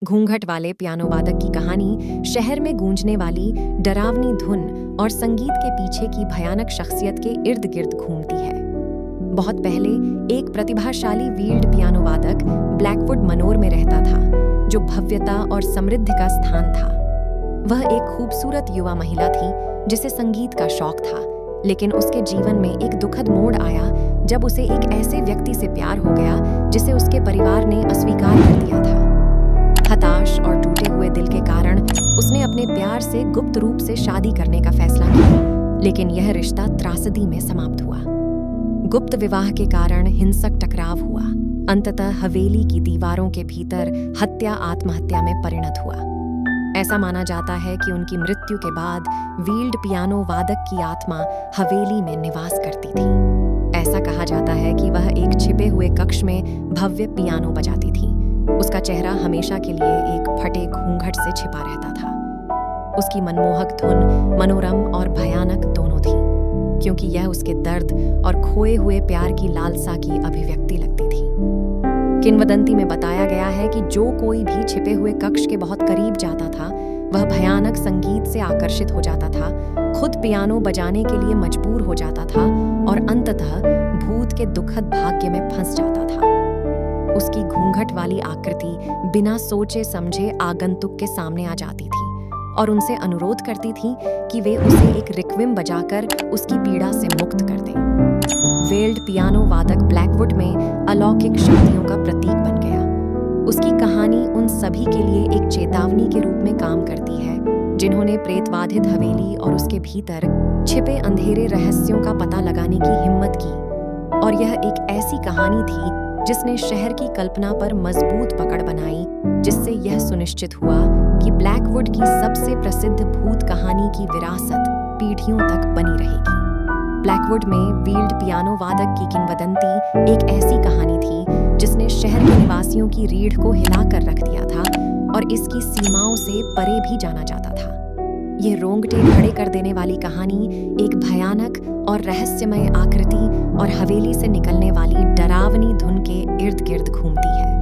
घूंघट वाले पियानो वादक की कहानी शहर में गूंजने वाली डरावनी धुन और संगीत के पीछे की भयानक शख्सियत के इर्द गिर्द घूमती है। बहुत पहले एक प्रतिभाशाली वील्ड पियानो वादक ब्लैकवुड मनोर में रहता था, जो भव्यता और समृद्धि का स्थान था। वह एक खूबसूरत युवा महिला थी जिसे संगीत का शौक था, लेकिन उसके जीवन में एक दुखद मोड़ आया जब उसे एक ऐसे व्यक्ति से प्यार हो गया जिसे उसके परिवार ने अस्वीकार कर दिया था। हताश और टूटे हुए दिल के कारण उसने अपने प्यार से गुप्त रूप से शादी करने का फैसला किया, लेकिन यह रिश्ता त्रासदी में समाप्त हुआ। गुप्त विवाह के कारण हिंसक टकराव हुआ। अंततः हवेली की दीवारों के भीतर हत्या आत्महत्या में परिणत हुआ। ऐसा माना जाता है कि उनकी मृत्यु के बाद वील्ड पियानो वादक की आत्मा हवेली में निवास करती थी। ऐसा कहा जाता है कि वह एक छिपे हुए कक्ष में भव्य पियानो बजाती थी। उसका चेहरा हमेशा के लिए एक फटे घूंघट से छिपा रहता था। उसकी मनमोहक धुन मनोरम और भयानक दोनों थी, क्योंकि यह उसके दर्द और खोए हुए प्यार की लालसा की अभिव्यक्ति लगती थी। किंवदंती में बताया गया है कि जो कोई भी छिपे हुए कक्ष के बहुत करीब जाता था, वह भयानक संगीत से आकर्षित हो जाता था, खुद पियानो बजाने के लिए मजबूर हो जाता था और अंततः भूत के दुखद भाग्य में फंस जाता था। उसकी घूंघट वाली आकृति बिना सोचे समझे आगंतुक के सामने आ जाती थी और उनसे अनुरोध करती थी कि वे उसे एक रिक्विम बजाकर उसकी पीड़ा से मुक्त कर दें। वेल्ड पियानो वादक ब्लैकवुड में अलौकिक शक्तियों का प्रतीक बन गया। उसकी कहानी उन सभी के लिए एक चेतावनी के रूप में काम करती है जिन्होंने प्रेतबाधित हवेली और उसके भीतर छिपे अंधेरे रहस्यों का पता लगाने की हिम्मत की। और यह एक ऐसी कहानी थी जिसने शहर की कल्पना पर मजबूत पकड़ बनाई, जिससे यह सुनिश्चित हुआ कि ब्लैकवुड की सबसे प्रसिद्ध भूत कहानी की विरासत पीढ़ियों तक बनी रहेगी। ब्लैकवुड में वील्ड पियानो वादक की किंवदंती एक ऐसी कहानी थी जिसने शहर के निवासियों की रीढ़ को हिलाकर रख दिया था और इसकी सीमाओं से परे भी जाना जाता था। यह रोंगटे खड़े कर देने वाली कहानी एक भयानक और रहस्यमय आकृति और हवेली से निकलने वाली डरावनी धुन के इर्द गिर्द घूमती है।